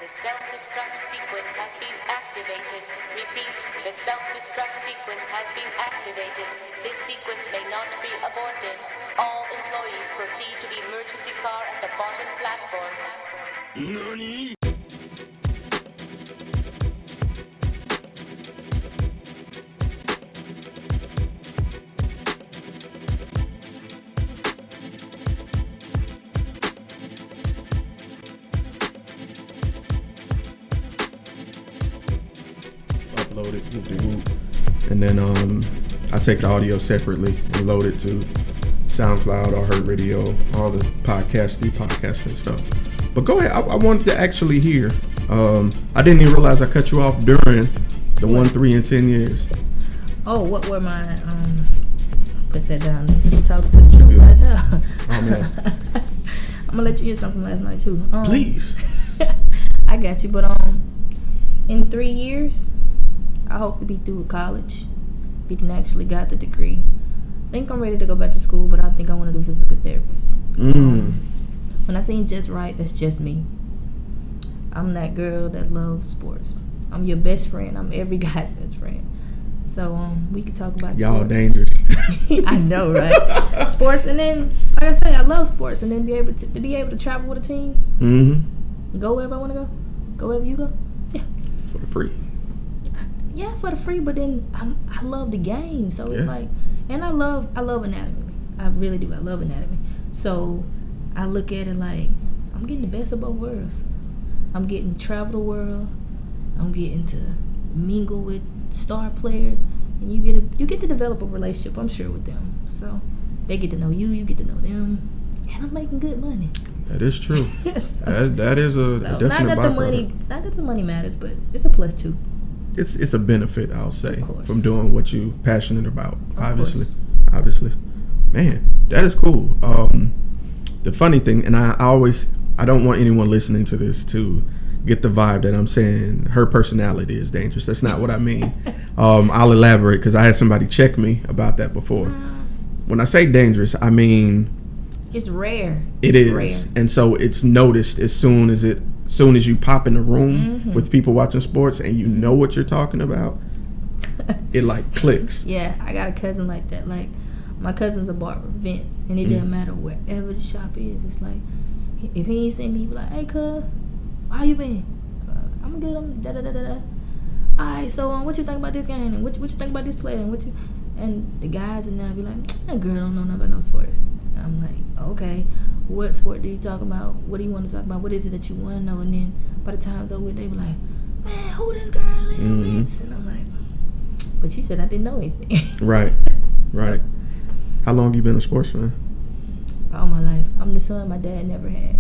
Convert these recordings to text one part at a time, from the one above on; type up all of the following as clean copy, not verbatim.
The self-destruct sequence has been activated. Repeat, the self-destruct sequence has been activated. This sequence may not be aborted. All employees proceed to the emergency car at the bottom platform. NANI?! Upload it to the group, and then I take the audio separately and load it to SoundCloud or Heard Radio, all the podcasting stuff. But go ahead, I wanted to actually hear. I didn't even realize I cut you off during the 1, 3, and 10 years. Oh, what were my put that down. Talk to the truth right now. Oh man, I'm gonna let you hear something from last night too. please. I got you, but in 3 years, I hope to be through with college. Be actually got the degree. I think I'm ready to go back to school, but I think I want to do physical therapist. When I seen Just Right, that's just me. I'm that girl that loves sports. I'm your best friend. I'm every guy's best friend. So we could talk about Y'all sports. dangerous. I know, right? Sports, and then like I say, I love sports, and then be able to travel with a team. Mm-hmm. Go wherever I want to go. Go wherever you go. Yeah. For the free. Yeah, for the free, but then I love the game, so it's like, and I love anatomy. I really do. I love anatomy. So I look at it like I'm getting the best of both worlds. I'm getting to travel the world. I'm getting to mingle with star players, and you get to develop a relationship, I'm sure, with them. So they get to know you, you get to know them, and I'm making good money. That is true. So, that is a definite not that byproduct. Not that the money matters, but it's a plus too. It's a benefit, I'll say, Of course. from doing what you're passionate about. Of Obviously, man, that is cool. The funny thing, and I don't want anyone listening to this to get the vibe that I'm saying her personality is dangerous. That's not what I mean. I'll elaborate because I had somebody check me about that before. When I say dangerous, I mean it's rare. It is rare. And so it's noticed as soon as you pop in the room with people watching sports and you know what you're talking about. It like clicks. Yeah, I got a cousin like that. Like my cousin's a barber, Vince, and it doesn't matter wherever the shop is. It's like if he ain't seen me, he be like, "Hey, cuz, how you been?" I'm good. I'm da da da da da. All right, so what you think about this game? And what you think about this player? And the guys and now be like, "That girl don't know nothing about no sports." And I'm like, okay, what sport do you talk about? What do you want to talk about? What is it that you want to know? And then by the time it's over, they be like, "Man, who this girl is?" Vince? And I'm like, but you said I didn't know anything. Right. Right. How long you been a sports fan? All my life. I'm the son my dad never had.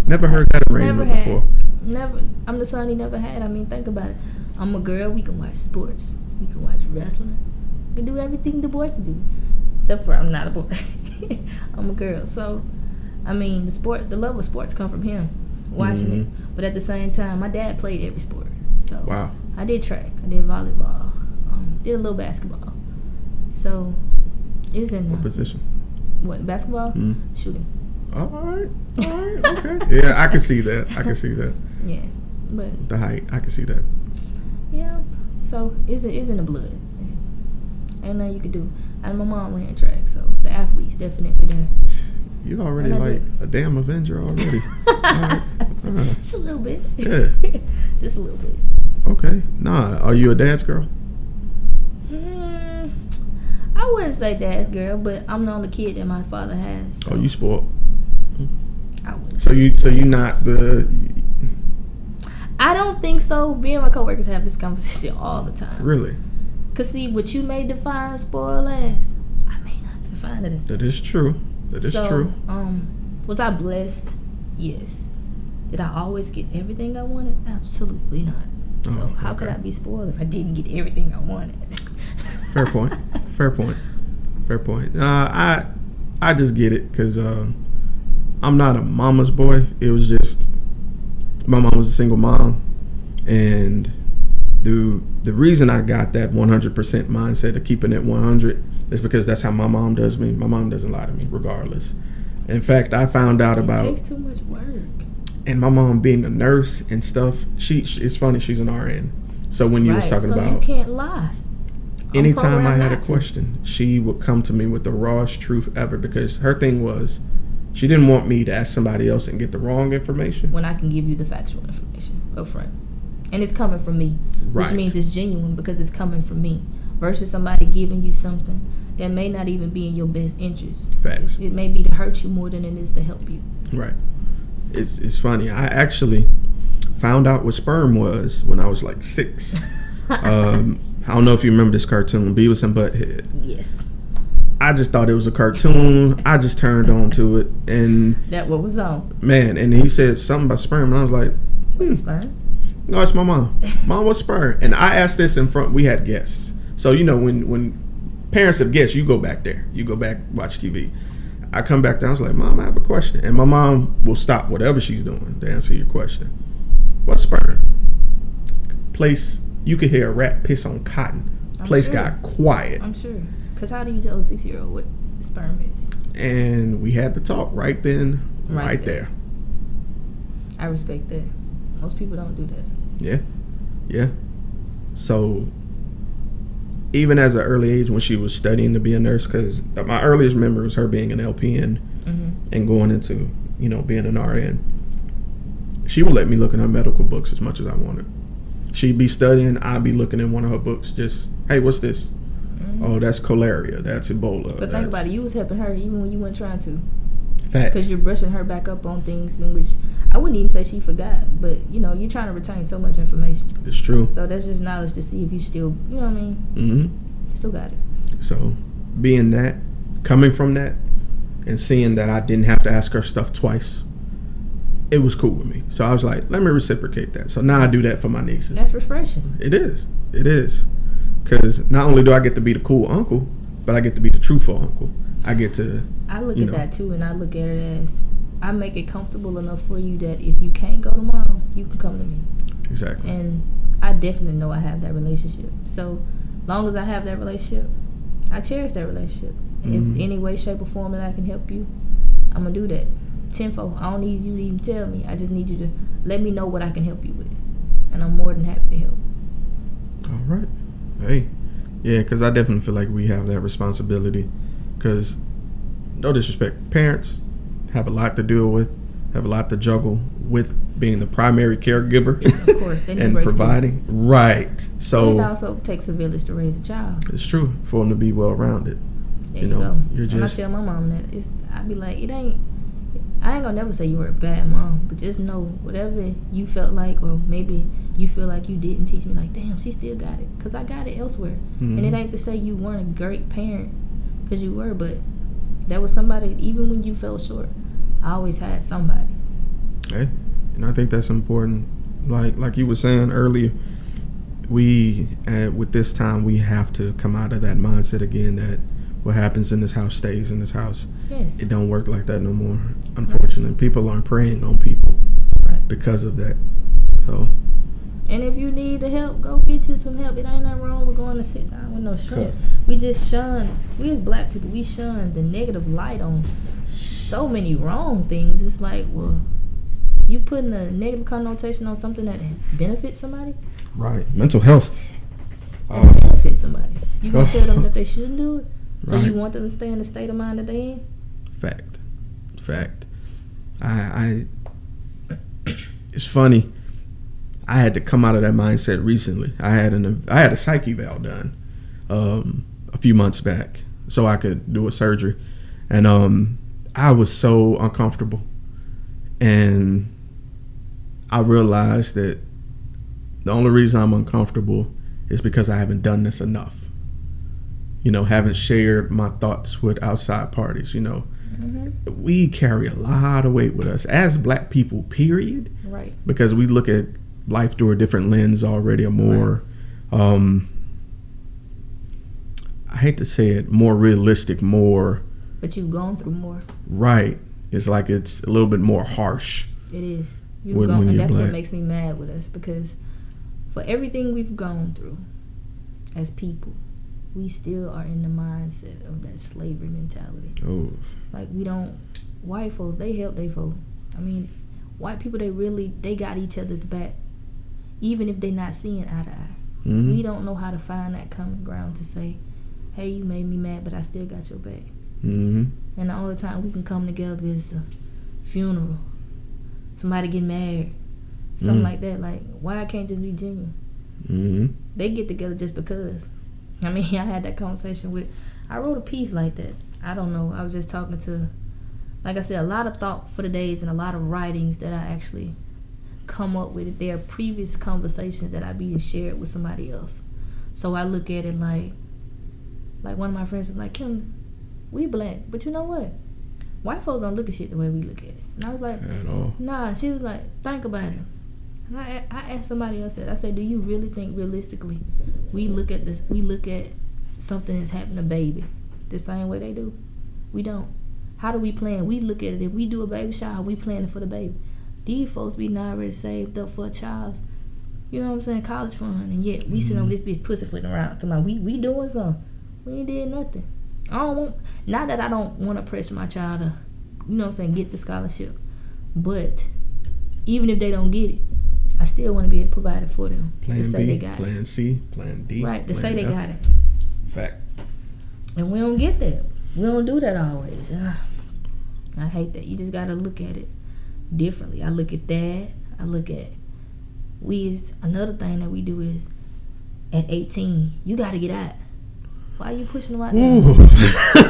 Never heard that arraignment before. Never. I'm the son he never had. I mean, think about it. I'm a girl. We can watch sports. We can watch wrestling. We can do everything the boy can do. Except for I'm not a boy. I'm a girl. So, I mean, the love of sports come from him, watching it. But at the same time, my dad played every sport. So wow. I did track. I did volleyball. Did a little basketball. So it's in what position? What, basketball? Shooting. All right. Okay. Yeah, I can see that. Yeah, but the height, I can see that. Yeah. So it's in the blood. Ain't nothing you can do. And my mom ran track, so the athlete's definitely there. You already like a damn Avenger already. All right. Just a little bit. Yeah. Just a little bit. Okay. Nah, are you a dad's girl? I wouldn't say dad's girl, but I'm the only kid that my father has. So oh, you spoiled. I wouldn't. So you not the. I don't think so. Me and my coworkers have this conversation all the time. Really? Cause see, what you may define spoiled as, I may not define it as. That is true. True. Was I blessed? Yes. Did I always get everything I wanted? Absolutely not. So how could I be spoiled if I didn't get everything I wanted? Fair point. I just get it because I'm not a mama's boy. It was just my mom was a single mom, and the reason I got that 100% mindset of keeping it 100 is because that's how my mom does me. My mom doesn't lie to me regardless. In fact, I found out it takes too much work. And my mom being a nurse and stuff, it's funny, she's an RN. So when you was talking so about, you can't lie. anytime I had a not to. question, she would come to me with the rawest truth ever, because her thing was, she didn't want me to ask somebody else and get the wrong information. When I can give you the factual information up front. And it's coming from me. Which Right. means it's genuine because it's coming from me. Versus somebody giving you something that may not even be in your best interest. Facts. It may be to hurt you more than it is to help you. Right. It's funny. I actually found out what sperm was when I was like 6. I don't know if you remember this cartoon, Beavis and Butthead. Yes. I just thought it was a cartoon. I just turned on to it, and That what was on. man, and he said something about sperm, and I was like, Sperm. no, it's my mom. Mom, what's sperm? And I asked this in front. We had guests, so you know when parents have guests, you go back there, you go back watch TV. I come back down. I was like, Mom, I have a question, and my mom will stop whatever she's doing to answer your question. What's sperm? Place you could hear a rat piss on cotton. Place sure. got quiet. I'm sure. Because how do you tell a 6-year-old what sperm is? And we had to talk right then, right there. I respect that. Most people don't do that. Yeah. So even as an early age, when she was studying to be a nurse, because my earliest memory was her being an LPN and going into, being an RN. She would let me look in her medical books as much as I wanted. She'd be studying, I'd be looking in one of her books, just, hey, what's this? Oh, that's cholera. That's Ebola. But think about it. You was helping her even when you weren't trying to. Facts. Because you're brushing her back up on things in which I wouldn't even say she forgot. But, you're trying to retain so much information. It's true. So that's just knowledge to see if you still, you know what I mean? Mm-hmm. Still got it. So being that, coming from that, and seeing that I didn't have to ask her stuff twice, it was cool with me. So I was like, let me reciprocate that. So now I do that for my nieces. That's refreshing. It is. Because not only do I get to be the cool uncle, but I get to be the truthful uncle. I get to. I look at that too, and I look at it as I make it comfortable enough for you that if you can't go to mom, you can come to me. Exactly. And I definitely know I have that relationship. So long as I have that relationship, I cherish that relationship. And it's any way, shape, or form that I can help you, I'm going to do that. Tenfold. I don't need you to even tell me. I just need you to let me know what I can help you with. And I'm more than happy to help. All right. Hey. Yeah, because I definitely feel like we have that responsibility. Because, no disrespect, parents have a lot to deal with, have a lot to juggle with being the primary caregiver. Of course. They need and breaks providing. too. Right. So And it also takes a village to raise a child. it's true for them to be well-rounded. There you go. You're And I just. tell my mom that I be like, I ain't gonna never say you were a bad mom, but just know whatever you felt like, or maybe you feel like you didn't teach me, like, damn, she still got it, because I got it elsewhere. And it ain't to say you weren't a great parent, because you were, but that was somebody, even when you fell short, I always had somebody. Hey, and I think that's important. Like you were saying earlier, with this time, we have to come out of that mindset again that what happens in this house stays in this house. Yes. It don't work like that no more, unfortunately. People aren't preying on people because of that. So. And if you need the help, go get you some help. It ain't nothing wrong with going to sit down with no shit. We just shun, we as black people, we shun the negative light on so many wrong things. It's like, well, you putting a negative connotation on something that benefits somebody? Right. Mental health. That benefits somebody. You gonna tell them that they shouldn't do it? So you want them to stay in the state of mind that they in? Fact. It's funny. I had to come out of that mindset recently. I had a psych eval done a few months back so I could do a surgery, and I was so uncomfortable, and I realized that the only reason I'm uncomfortable is because I haven't done this enough. Haven't shared my thoughts with outside parties. We carry a lot of weight with us as black people, period. Right. Because we look at life through a different lens already, a more, I hate to say it, more realistic, more. But you've gone through more. Right. It's like it's a little bit more harsh. It is. And that's black. What makes me mad with us, because for everything we've gone through as people, we still are in the mindset of that slavery mentality. Oh. Like, we don't, white folks, they help they folks. I mean, white people, they got each other's back, even if they not seeing eye to eye. Mm-hmm. We don't know how to find that common ground to say, hey, you made me mad, but I still got your back. Mm-hmm. And the only time we can come together is a funeral, somebody get married, something like that. Like, why I can't just be genuine? Mm-hmm. They get together just because. I mean, I had that conversation I wrote a piece like that. I don't know. I was just talking to, like I said, a lot of thought for the days and a lot of writings that I actually come up with. There are previous conversations that I be shared with somebody else. So I look at it like one of my friends was like, Kenda, we black, but you know what? White folks don't look at shit the way we look at it. And I was like, at all. nah. She was like, think about it. And I asked somebody else that. I said, do you really think realistically we look at something that's happened to baby the same way they do? We don't. How do we plan? We look at it. If we do a baby shower, we planning for the baby. These folks be not already saved up for a child's, you know what I'm saying, college fund, and yet we sit on this bitch pussyfooting around talking about we doing something. We ain't did nothing. Not that I don't want to press my child to, you know what I'm saying, get the scholarship, but even if they don't get it, I still want to be able to provide it for them. Plan to say B, they got Plan it. C, Plan D. Right, to say they got it. Fact. And we don't get that. We don't do that always. I hate that. You just got to look at it differently. I look at that. I look at another thing that we do is at 18, you got to get out. Why are you pushing them out there?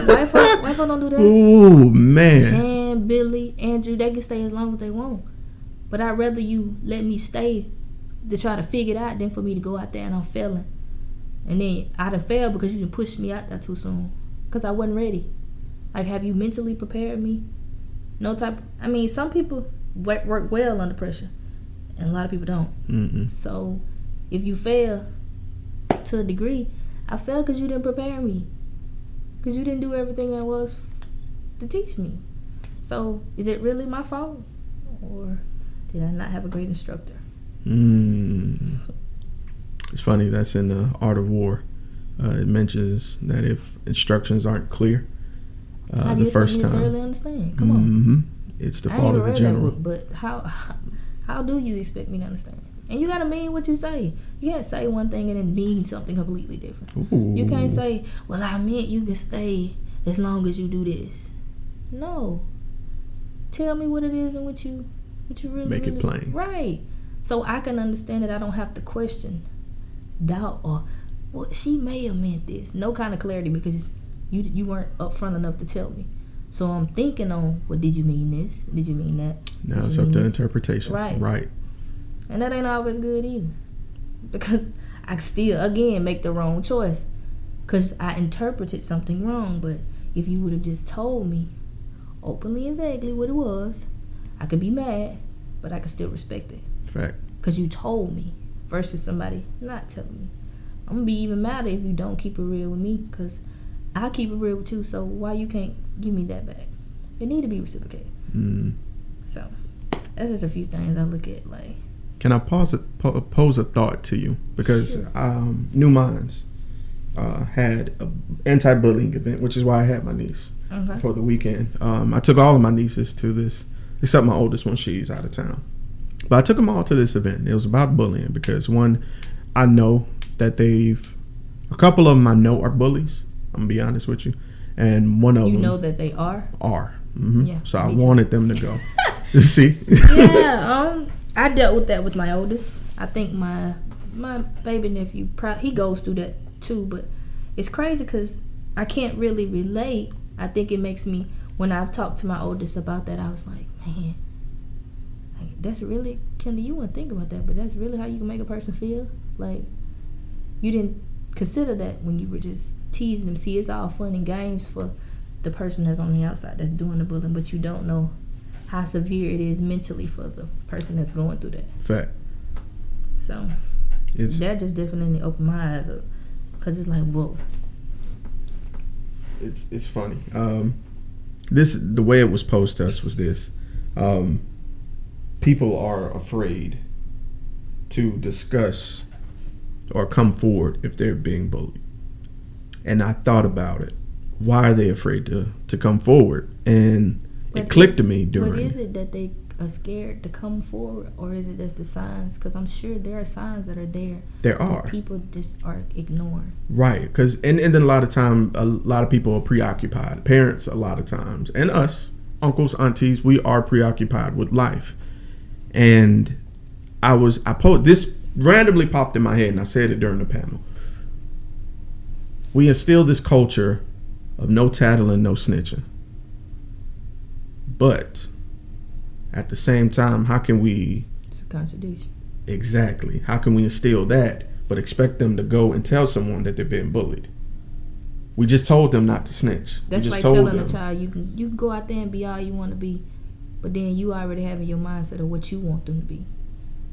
White folk don't do that. Ooh, man. Shan, Billy, Andrew, they can stay as long as they want. But I'd rather you let me stay to try to figure it out than for me to go out there and I'm failing. And then I done failed because you done pushed me out there too soon. Because I wasn't ready. Like, have you mentally prepared me? Some people work well under pressure. And a lot of people don't. Mm-mm. So, if you fail to a degree, I failed because you didn't prepare me. Because you didn't do everything that was to teach me. So, is it really my fault? Or did I not have a great instructor? It's funny, that's in the Art of War. It mentions that if instructions aren't clear the first time, really understand? Come on. it's the fault of the general. That book, but how do you expect me to understand? And you gotta mean what you say. You can't say one thing and then mean something completely different. Ooh. You can't say, well, I meant you can stay as long as you do this. No. Tell me what it is and what you really make it plain. Right. So I can understand that I don't have to question, doubt, or well, she may have meant this. No kind of clarity because you weren't upfront enough to tell me. So I'm thinking on, well, did you mean this? Did you mean that? Now it's up to interpretation. Right. And that ain't always good either. Because I still, again, make the wrong choice. Because I interpreted something wrong. But if you would have just told me openly and vaguely what it was, I could be mad, but I could still respect it. Fact. Because you told me versus somebody not telling me. I'm going to be even madder if you don't keep it real with me. Because I keep it real with you. So why you can't give me that back? It need to be reciprocated. So that's just a few things I look at. Like, can I pose a thought to you? Because sure. New Minds had an anti-bullying event, which is why I had my niece for the weekend. I took all of my nieces to this, except my oldest one. She's out of town. But I took them all to this event. It was about bullying because, one, I know that a couple of them I know are bullies. I'm going to be honest with you. And one of them... You know that they are? Are. Mm-hmm. Yeah, so I too. wanted them to go. See? Yeah, I dealt with that with my oldest. I think my baby nephew, he goes through that too. But it's crazy because I can't really relate. I think it makes me, when I've talked to my oldest about that, I was like, man, that's really, Kenda, you wouldn't think about that, but that's really how you can make a person feel. Like, you didn't consider that when you were just teasing them. See, it's all fun and games for the person that's on the outside that's doing the bullying, but you don't know how severe it is mentally for the person that's going through that. Fact. So that just definitely opened my eyes up, because it's like, whoa. It's funny. The way it was posed to us was this. People are afraid to discuss or come forward if they're being bullied. And I thought about it. Why are they afraid to come forward? And it clicked to me during. But is it that they are scared to come forward, or is it that's the signs? Because I'm sure there are signs that are there. There that are. People just are ignoring. Right, because and then a lot of people are preoccupied. Parents, a lot of times, and us, uncles, aunties, we are preoccupied with life. And this randomly popped in my head, and I said it during the panel. We instill this culture of no tattling, no snitching. But at the same time, how can we... It's a contradiction. Exactly. How can we instill that, but expect them to go and tell someone that they're being bullied? We just told them not to snitch. That's we just like told telling them. a child, you can go out there and be all you want to be, but then you already have in your mindset of what you want them to be.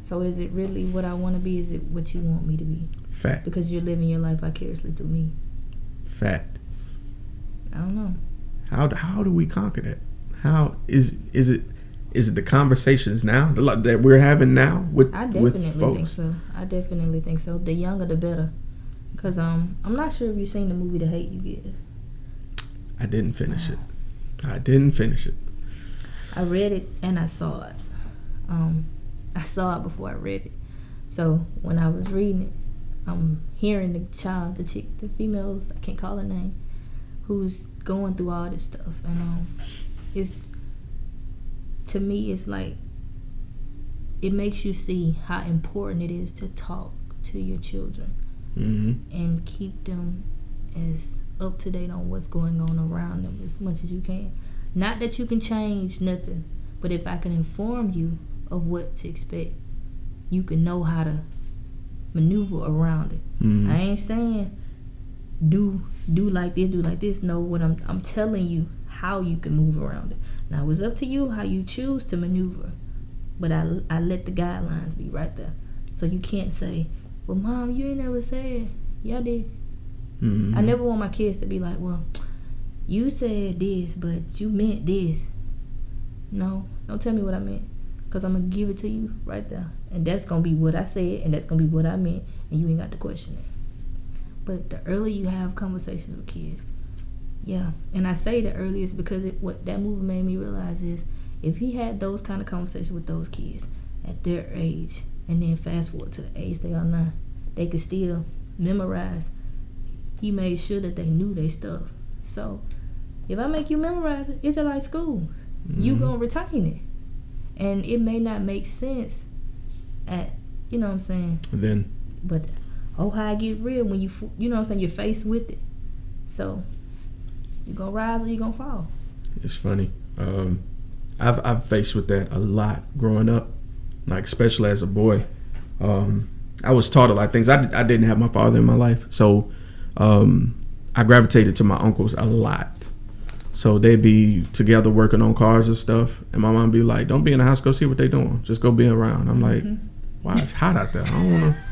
So is it really what I want to be? Is it what you want me to be? Fact. Because you're living your life vicariously through me. Fact. I don't know. How do we conquer that? How is it the conversations now that we're having now with I definitely with folks? think so. I definitely think so. The younger, the better. Cause I'm not sure if you've seen the movie The Hate U Give. I didn't finish it. I read it and I saw it. I saw it before I read it. So when I was reading it, I'm hearing the child, the chick, the females, I can't call her name, who's going through all this stuff, and it's, to me, it's like, it makes you see how important it is to talk to your children. Mm-hmm. And keep them as up to date on what's going on around them as much as you can. Not that you can change nothing, but if I can inform you of what to expect, you can know how to maneuver around it. Mm-hmm. I ain't saying do like this. No, what I'm telling you how you can move around it. Now it's up to you how you choose to maneuver, but I let the guidelines be right there. So you can't say, well, Mom, you ain't never said. Yeah, I did. Mm-hmm. I never want my kids to be like, well, you said this, but you meant this. No, don't tell me what I meant, because I'm going to give it to you right there. And that's going to be what I said, and that's going to be what I meant, and you ain't got to question it. But the earlier you have conversations with kids, yeah. And I say the earliest because what that movie made me realize is, if he had those kind of conversations with those kids at their age, and then fast forward to the age they are now, they could still memorize. He made sure that they knew their stuff. So if I make you memorize it, it's just like school. Mm-hmm. You gonna retain it, and it may not make sense at, you know what I'm saying. But how I get real when you know what I'm saying, you're faced with it. So you gonna rise or you gonna fall. It's funny. I've faced with that a lot growing up. Like, especially as a boy, I was taught a lot of things. I didn't have my father in my life, so I gravitated to my uncles a lot. So they'd be together working on cars and stuff, and my mom be like, "Don't be in the house. Go see what they doing. Just go be around." I'm like, "Wow, it's hot out there. I don't wanna."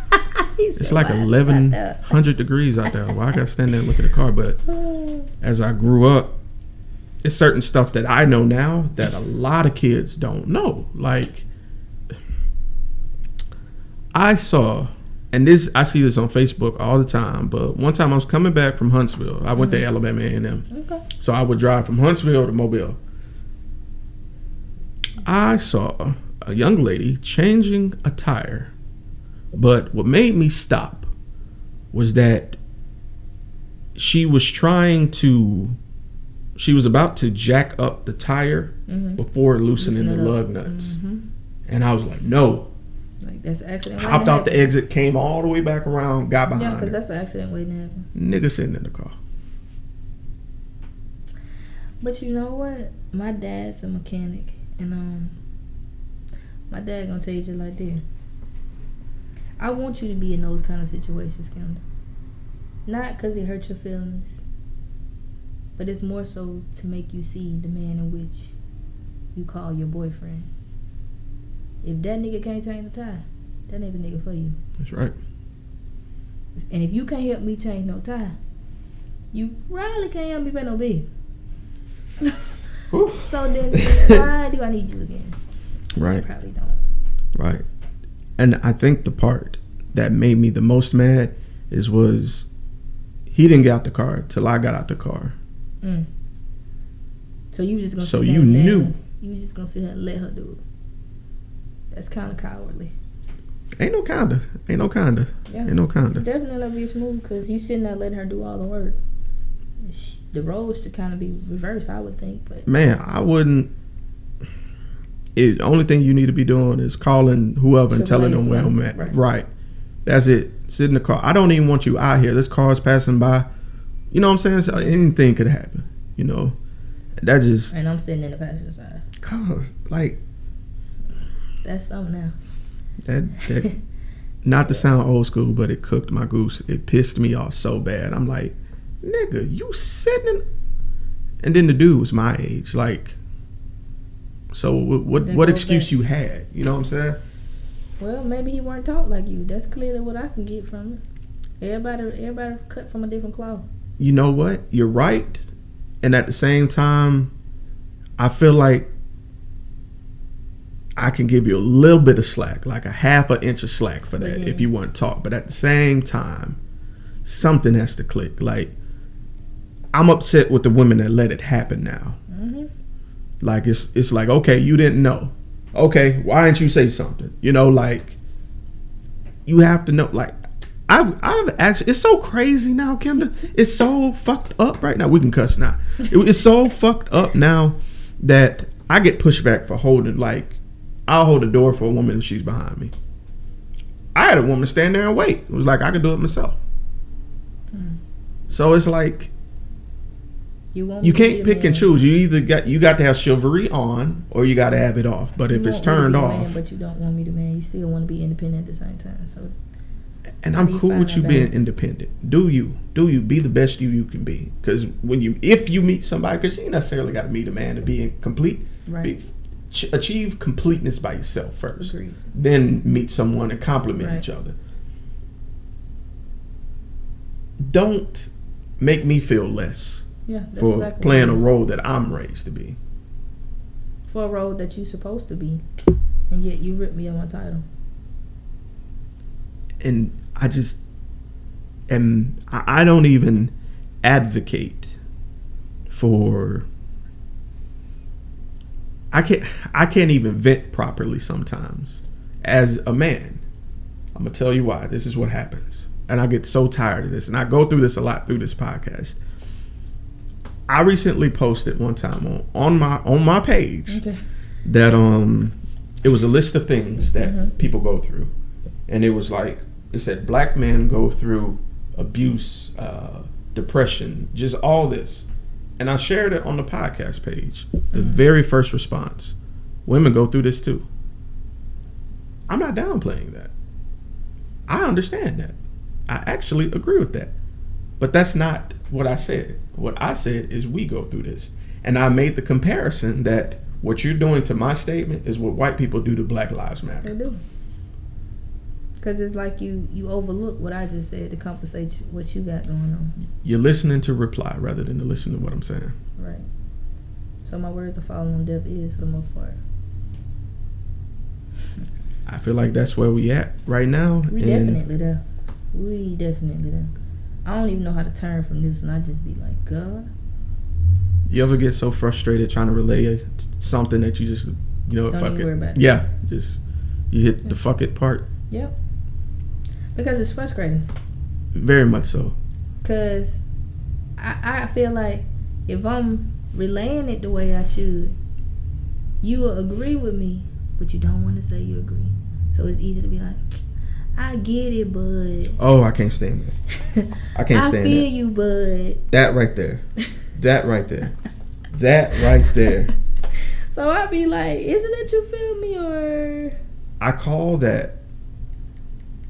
It's like 1,100 degrees out there. Why I gotta stand there and look at the car? But as I grew up, it's certain stuff that I know now that a lot of kids don't know. Like, I saw, and I see this on Facebook all the time, but one time I was coming back from Huntsville. I went to Alabama A&M. Okay. So I would drive from Huntsville to Mobile. I saw a young lady changing a tire, but what made me stop was that she was about to jack up the tire before loosening the lug nuts. Mm-hmm. And I was like, no. Like, that's an accident. Hopped off the exit, came all the way back around, got behind her. Yeah, because that's an accident waiting to happen. Nigga sitting in the car. But you know what? My dad's a mechanic, and my dad gonna tell you just like this. I want you to be in those kind of situations, Kenda. Not because it hurt your feelings, but it's more so to make you see the man in which you call your boyfriend. If that nigga can't change the tire, that ain't the nigga for you. That's right. And if you can't help me change no tire, you probably can't help me pay no bill. So then why do I need you again? Right. I probably don't. Right. And I think the part that made me the most mad was he didn't get out the car till I got out the car. So you just gonna So sit there you and let knew. her, you just gonna sit there and let her do it. That's kind of cowardly. Ain't no kinda. Yeah. Ain't no It's kinda. definitely an abuse move because you sitting there letting her do all the work. The roles should kind of be reversed, I would think. But Man, I wouldn't. The only thing you need to be doing is calling whoever and telling them where I'm at. Right. That's it. Sit in the car. I don't even want you out here. This car's passing by. You know what I'm saying? So anything could happen. You know, that just. And I'm sitting in the passenger side. Cause like That's something now. that not to sound old school, but it cooked my goose. It pissed me off so bad. I'm like, nigga, you sitting in. And then the dude was my age. Like, so what excuse you had? You know what I'm saying? Well, maybe he weren't taught like you. That's clearly what I can get from it. Everybody cut from a different cloth. You know what? You're right. And at the same time, I feel like I can give you a little bit of slack, like a half an inch of slack for that if you want to talk. But at the same time, something has to click. Like, I'm upset with the women that let it happen now. Mm-hmm. Like, it's like, okay, you didn't know. Okay, why didn't you say something? You know, like, you have to know. Like, I've actually, it's so crazy now, Kenda. It's so fucked up right now. We can cuss now. It's so fucked up now that I get pushback for holding, like, I'll hold the door for a woman if she's behind me. I had a woman stand there and wait. It was like, I could do it myself. So it's like, you can't pick and choose. You either got to have chivalry on or you got to have it off. But if it's turned off, man, but you don't want me to man. You still want to be independent at the same time. So, and I'm cool with you being independent. Do you be the best you can be? Because if you meet somebody, because you ain't necessarily got to meet a man to be complete. Right. Achieve completeness by yourself first. Agreed. Then meet someone and complement each other. Don't make me feel less. Yeah, that's for exactly playing a role that I'm raised to be. For a role that you're supposed to be, and yet you ripped me of my title. And I just I don't even advocate for. I can't even vent properly sometimes as a man. I'm gonna tell you why. This is what happens, and I get so tired of this, and I go through this a lot through this podcast. I recently posted one time on my page that it was a list of things that people go through, and it was like it said black men go through abuse, depression, just all this, and I shared it on the podcast page. The very first response: women go through this too. I'm not downplaying that. I understand that. I actually agree with that. But that's not what I said. What I said is we go through this. And I made the comparison that what you're doing to my statement is what white people do to Black Lives Matter. They do. Because it's like you overlook what I just said to compensate what you got going on. You're listening to reply rather than to listen to what I'm saying. Right. So my words are falling on deaf ears for the most part. I feel like that's where we at right now. We definitely there. I don't even know how to turn from this, and I just be like, God. You ever get so frustrated trying to relay something that you just, don't fuck even it. Worry about yeah, just you hit the fuck it part. Yep. Because it's frustrating. Very much so. Because I feel like if I'm relaying it the way I should, you will agree with me, but you don't want to say you agree. So it's easy to be like, I get it, bud. Oh, I can't stand that. I can't stand that. I feel you, bud. That right there. That right there. That right there. So I be like, isn't it you feel me, or? I call that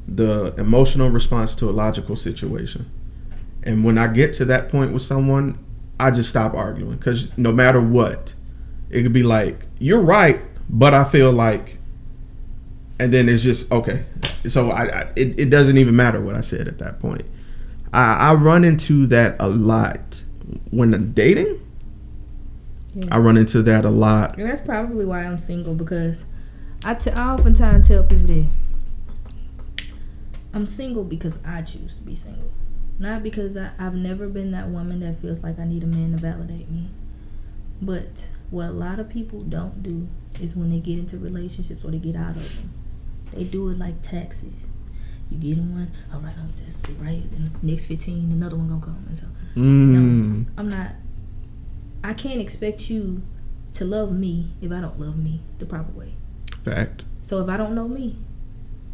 the emotional response to a logical situation. And when I get to that point with someone, I just stop arguing. Because no matter what, it could be like, you're right, but I feel like, and then it's just, okay. So it doesn't even matter what I said at that point. I run into that a lot when I'm dating. Yes. I run into that a lot. And that's probably why I'm single, because I oftentimes tell people that I'm single because I choose to be single. Not because I've never been that woman that feels like I need a man to validate me. But what a lot of people don't do is when they get into relationships or they get out of them, they do it like taxes. You get in one, all right, I'm just sit right here. And next 15, another one gonna come. And so, no, I'm not. I can't expect you to love me if I don't love me the proper way. Fact. So if I don't know me,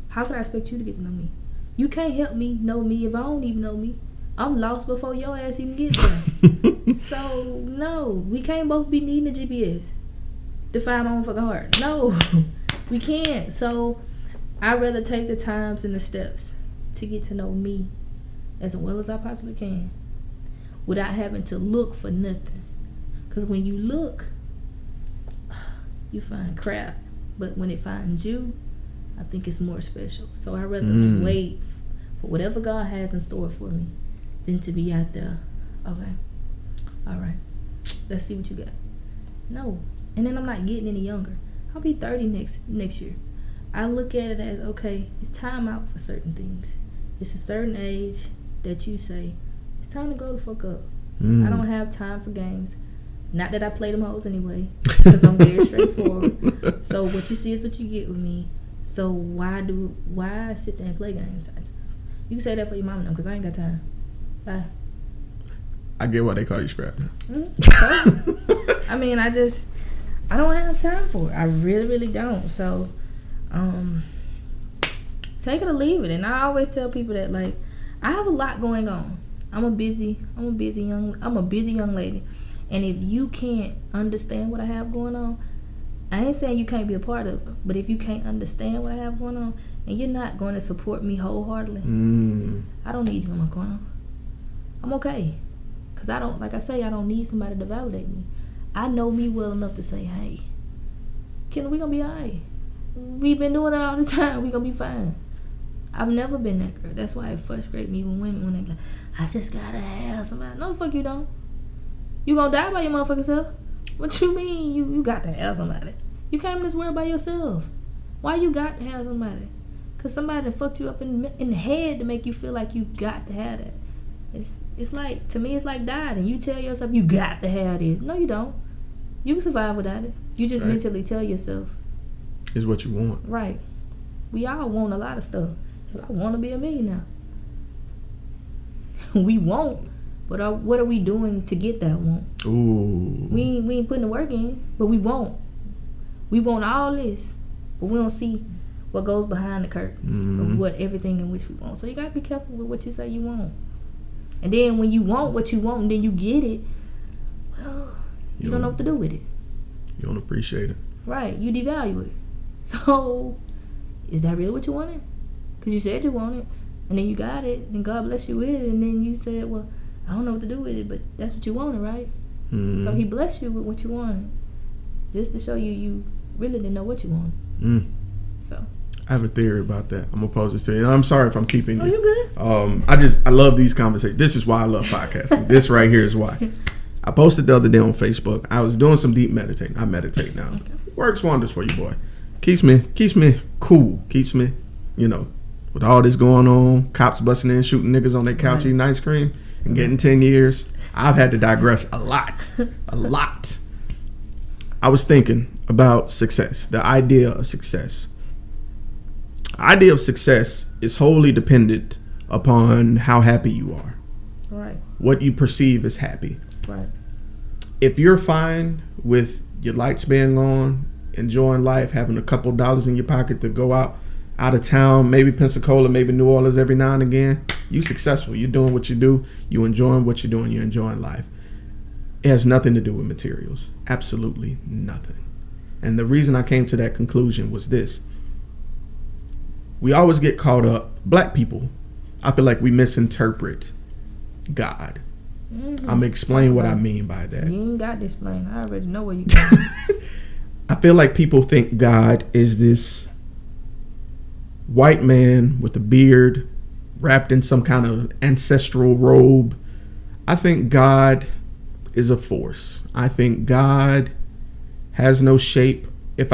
how can I expect you to get to know me? You can't help me know me if I don't even know me. I'm lost before your ass even get there. So, no, we can't both be needing a GPS to find my own fucking heart. No, we can't. So, I'd rather take the times and the steps to get to know me as well as I possibly can without having to look for nothing. Because when you look, you find crap. But when it finds you, I think it's more special. So I'd rather wait for whatever God has in store for me than to be out there. Okay, all right, let's see what you got. No. And then I'm not getting any younger. I'll be 30 next year. I look at it as, okay, it's time out for certain things. It's a certain age that you say, it's time to grow the fuck up. I don't have time for games. Not that I play them hoes anyway, because I'm very straightforward. So what you see is what you get with me. So why sit there and play games? You can say that for your mama now, because I ain't got time. Bye. I get why they call you scrap now. So, I mean, I don't have time for it. I really, really don't. So, take it or leave it. And I always tell people that, like, I have a lot going on. I'm a busy young lady. And if you can't understand what I have going on, I ain't saying you can't be a part of it, but if you can't understand what I have going on and you're not going to support me wholeheartedly, I don't need you in my corner. I'm okay. Because I don't need somebody to validate me. I know me well enough to say, hey, Kenda, we gonna be alright. We've been doing it all the time. We gonna be fine. I've never been that girl. That's why it frustrates me when they be like, I just gotta have somebody. No, the fuck you don't. You gonna die by your motherfucking self. What you mean you got to have somebody? You came in this world by yourself. Why you got to have somebody? Because somebody fucked you up in the head to make you feel like you got to have that. It's like, to me, it's like dieting. You tell yourself you got to have this. No, you don't. You can survive without it. You just mentally tell yourself. It's what you want. Right. We all want a lot of stuff. I want to be a millionaire. We won't. But what are we doing to get that want? Ooh. We ain't putting the work in, but we won't. We want all this, but we don't see what goes behind the curtains of what everything in which we want. So you gotta be careful with what you say you want. And then when you want what you want and then you get it, well, you don't know what to do with it. You don't appreciate it. Right. You devalue it. So, is that really what you wanted? Because you said you wanted it, and then you got it, and God bless you with it, and then you said, well, I don't know what to do with it, but that's what you wanted, right? So he blessed you with what you wanted, just to show you really didn't know what you wanted. So I have a theory about that. I'm gonna pose this to you. And I'm sorry if I'm keeping you. Oh, you I good? love these conversations. This is why I love podcasting. This right here is why. I posted the other day on Facebook. I was doing some deep meditating. I meditate now. Okay. Works wonders for you, boy. Keeps me cool. Keeps me, with all this going on, cops busting in, shooting niggas on their couch, eating ice cream, and getting 10 years. I've had to digress a lot. I was thinking about success, the idea of success. The idea of success is wholly dependent upon how happy you are. Right. What you perceive as happy. Right. If you're fine with your lights being on, enjoying life, having a couple dollars in your pocket to go out of town, maybe Pensacola, maybe New Orleans every now and again, you successful. You're doing what you do. You enjoying what you're doing. You're enjoying life. It has nothing to do with materials. Absolutely nothing. And the reason I came to that conclusion was this. We always get caught up, black people, I feel like we misinterpret God. I'm going to explain what I mean by that. You ain't got to explain. I already know where you going. I feel like people think God is this white man with a beard wrapped in some kind of ancestral robe. I think God is a force. I think God has no shape. If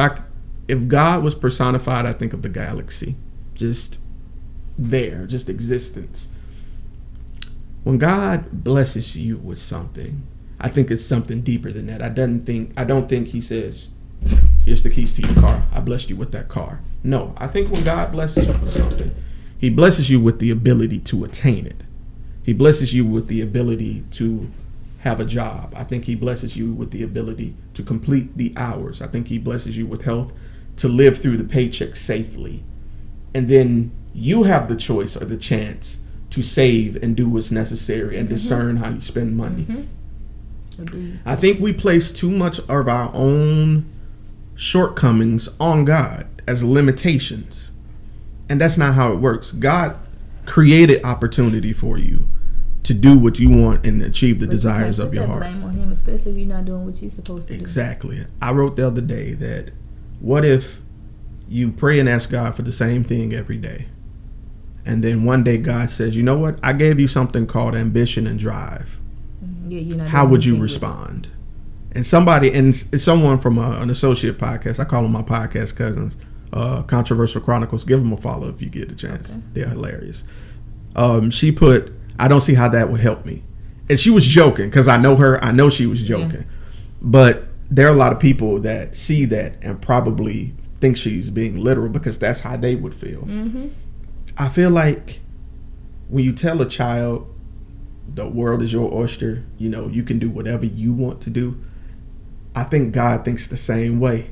God was personified, I think of the galaxy. Just there, just existence. When God blesses you with something, I think it's something deeper than that. I don't think he says, here's the keys to your car. I blessed you with that car. No, I think when God blesses you with something, he blesses you with the ability to attain it. He blesses you with the ability to have a job. I think he blesses you with the ability to complete the hours. I think he blesses you with health to live through the paycheck safely. And then you have the choice or the chance to save and do what's necessary and discern how you spend money. I think we place too much of our own shortcomings on God as limitations. And that's not how it works. God created opportunity for you to do what you want and achieve the desires of your heart. Blame on him, especially if you're not doing what you're supposed to do. Exactly. I wrote the other day that what if you pray and ask God for the same thing every day, and then one day God says, you know what? I gave you something called ambition and drive. How would you respond? And it's someone from an associate podcast. I call them my podcast cousins, Controversial Chronicles. Give them a follow if you get a chance. Okay. They're hilarious. She put, I don't see how that would help me. And she was joking because I know her. I know she was joking. Yeah. But there are a lot of people that see that and probably think she's being literal because that's how they would feel. Mm-hmm. I feel like when you tell a child the world is your oyster, you can do whatever you want to do. I think God thinks the same way.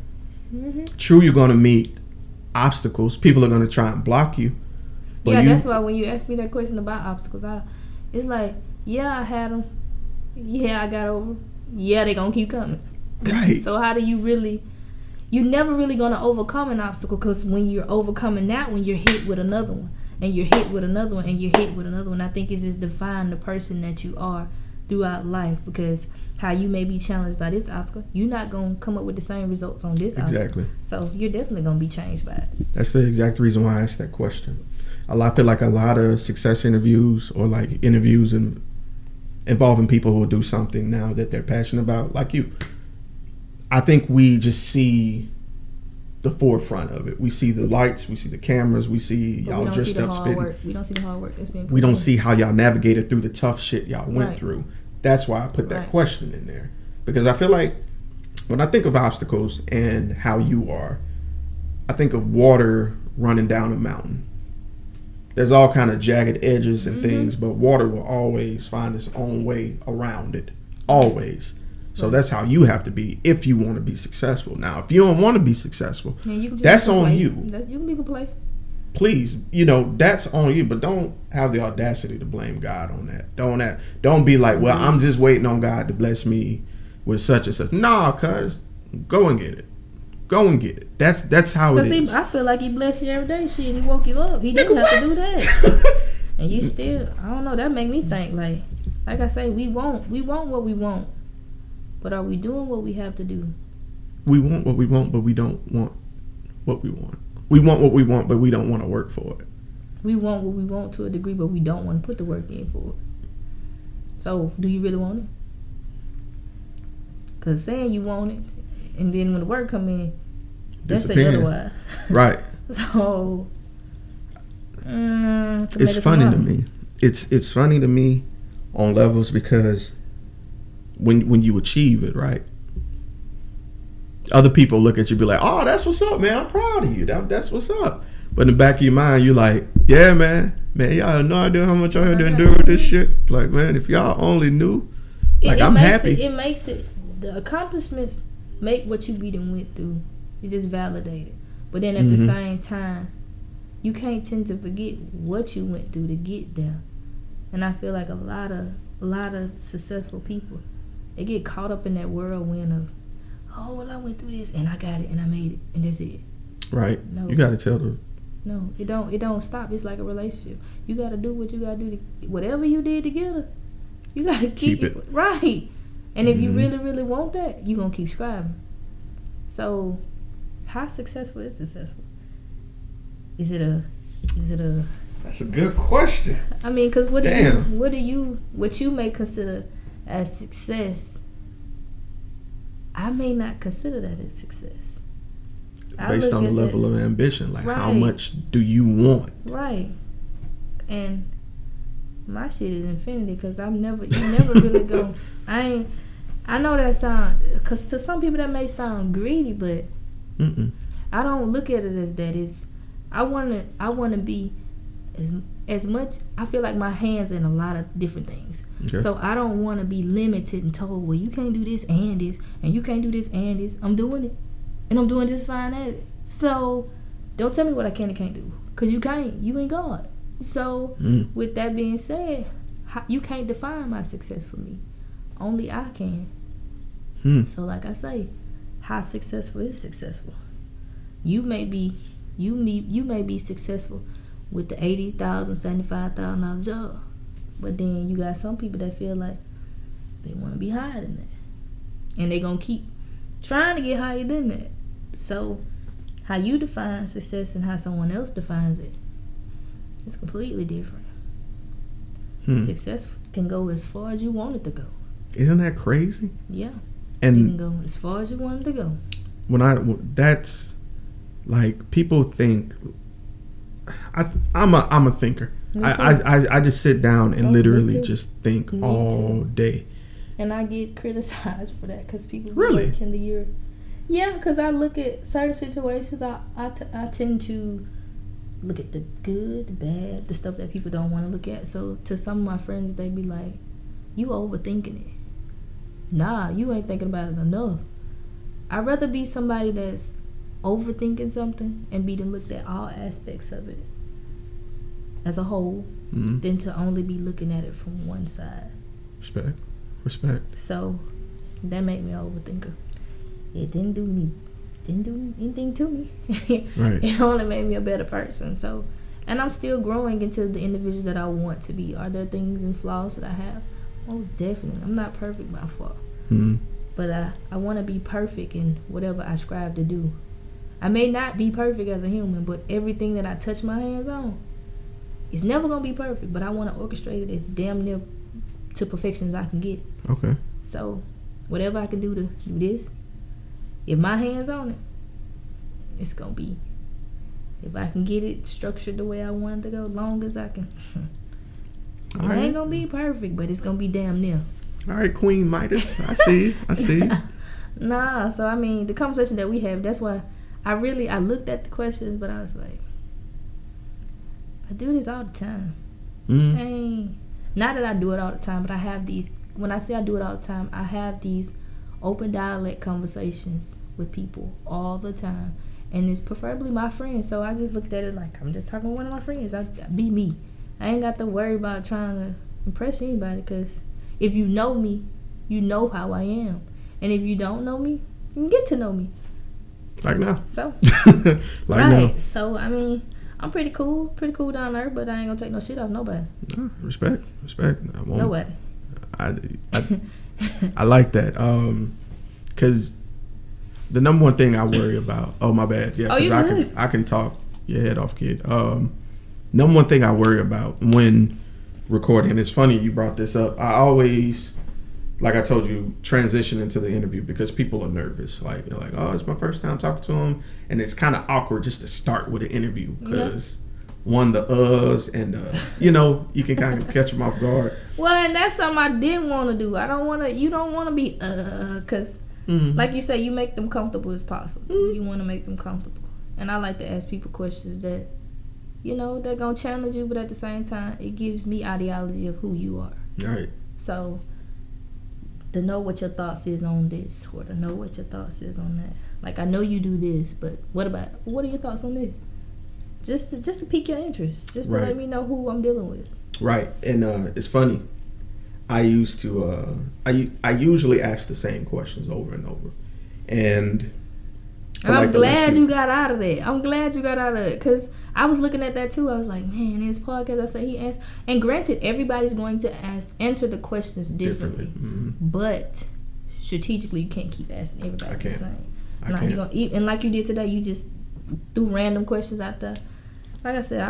Mm-hmm. True, you're going to meet obstacles. People are going to try and block you. But that's why when you ask me that question about obstacles, it's like, I had them. Yeah, I got over them. Yeah, they're going to keep coming. Right. So how do you really... You're never really going to overcome an obstacle because when you're overcoming that one, you're hit with another one. And you're hit with another one. And you're hit with another one. I think it's just define the person that you are throughout life. Because how you may be challenged by this obstacle, you're not going to come up with the same results on this obstacle. Exactly. So you're definitely going to be changed by it. That's the exact reason why I asked that question. I feel like a lot of success interviews or like interviews involving people who do something now that they're passionate about, like you. I think we just see the forefront of it. We see the lights, we see the cameras, we see y'all dressed up spitting. We don't see the hard work that's being put We don't in. see how y'all navigated through the tough shit y'all went through. That's why I put that question in there. Because I feel like when I think of obstacles and how you are, I think of water running down a mountain. There's all kind of jagged edges and things, but water will always find its own way around it. Always. So that's how you have to be if you want to be successful. Now, if you don't want to be successful, that's on you. You can be complacent. Please, that's on you, but don't have the audacity to blame God on that. Don't be like, well, I'm just waiting on God to bless me with such and such. Nah, cuz, go and get it. Go and get it. That's how it is. I feel like he blessed you every day. Shit, he woke you up. He didn't have to do that. And you still, I don't know, that make me think like I say, we want what we want. But are we doing what we have to do? We want what we want, but we don't want what we want. We want what we want, but we don't want to work for it. We want what we want to a degree, but we don't want to put the work in for it. So, do you really want it? Because saying you want it, and then when the work come in, that's say otherwise. Right. So, it's funny to me. It's funny to me on levels because when you achieve it, right? Other people look at you and be like, oh, that's what's up, man. I'm proud of you. That's what's up. But in the back of your mind, you're like, yeah, man, y'all have no idea how much y'all had to endure with this shit. Like, man, if y'all only knew, I'm happy. It makes it, the accomplishments make what you went through. It just validated. But then at the same time, you can't tend to forget what you went through to get there. And I feel like a lot of successful people, they get caught up in that whirlwind of, oh, well, I went through this and I got it and I made it and that's it. Right. No. You got to tell them. No, it don't stop. It's like a relationship. You got to do what you got to do. Whatever you did together, you got to keep it. Right. And if you really, really want that, you're going to keep striving. So, how successful is successful? Is it a... That's a good question. I mean, because what you may consider as success, I may not consider that as success. Based on the level of ambition, like how much do you want? Right. And my shit is infinity because you never really go. I know that sound, because to some people that may sound greedy, but I don't look at it as that. I want to be as much. I feel like my hands in a lot of different things. Okay. So I don't want to be limited and told, well, you can't do this and this, and you can't do this and this. I'm doing it, and I'm doing just fine at it. So don't tell me what I can and can't do, because you can't. You ain't God. So with that being said, you can't define my success for me. Only I can. So like I say, how successful is successful? You may be successful with the $80,000, $75,000 job, but then you got some people that feel like they want to be higher than that, and they gonna keep trying to get higher than that. So how you define success and how someone else defines it, it's completely different. Success can go as far as you want it to go. Isn't that crazy? Yeah. And you can go as far as you want it to go. That's like, people think I'm a thinker. I just sit down and literally just think all day. And I get criticized for that because people really like, Kenda, you're because I look at certain situations. I tend to look at the good, the bad, the stuff that people don't want to look at. So to some of my friends, they be like, "You overthinking it." Nah, you ain't thinking about it enough. I'd rather be somebody that's overthinking something and be to look at all aspects of it as a whole than to only be looking at it from one side. Respect. So that made me an overthinker. It didn't do anything to me. Right. It only made me a better person. So, and I'm still growing into the individual that I want to be. Are there things and flaws that I have? Most definitely. I'm not perfect by far. But I want to be perfect in whatever I strive to do. I may not be perfect as a human, but everything that I touch my hands on, it's never going to be perfect, but I want to orchestrate it as damn near to perfection as I can get. Okay. So whatever I can do to do this, if my hand's on it, it's going to be, if I can get it structured the way I want it to go, long as I can. It ain't going to be perfect, but it's going to be damn near. All right, Queen Midas. I see. Nah, so I mean, the conversation that we have, that's why I looked at the questions, but I was like, I do this all the time. Not that I do it all the time, but I have these, when I say I do it all the time, I have these open dialect conversations with people all the time. And it's preferably my friends. So I just looked at it like, I'm just talking to one of my friends. I be me. I ain't got to worry about trying to impress anybody, because if you know me, you know how I am. And if you don't know me, you can get to know me. Like now. So, now. So, I mean, I'm pretty cool down there, but I ain't gonna take no shit off nobody. Respect. I won't. Nobody. I like that. Cause the number one thing I worry about. Oh, my bad. Yeah. Cause I can talk your head off, kid. Number one thing I worry about when recording. It's funny you brought this up. I always, like I told you, transition into the interview because people are nervous. Like, they're like, oh, it's my first time talking to them, and it's kind of awkward just to start with an interview because one, the uhs and you can kind of catch them off guard. Well, and that's something I didn't want to do. You don't want to be because like you say, you make them comfortable as possible. You want to make them comfortable, and I like to ask people questions that they're gonna challenge you, but at the same time, it gives me ideology of who you are. Right. So, to know what your thoughts is on this, or to know what your thoughts is on that. Like, I know you do this, but what are your thoughts on this? Just to pique your interest, just to let me know who I'm dealing with. Right, and it's funny. I used to. I usually ask the same questions over and over, and I'm glad you got out of that. I'm glad you got out of it, because I was looking at that too. I was like, man, his podcast, I said he asked. And granted, everybody's going to answer the questions differently. But strategically, you can't keep asking everybody the same. You're gonna eat, and like you did today, you just threw random questions out there. Like I said,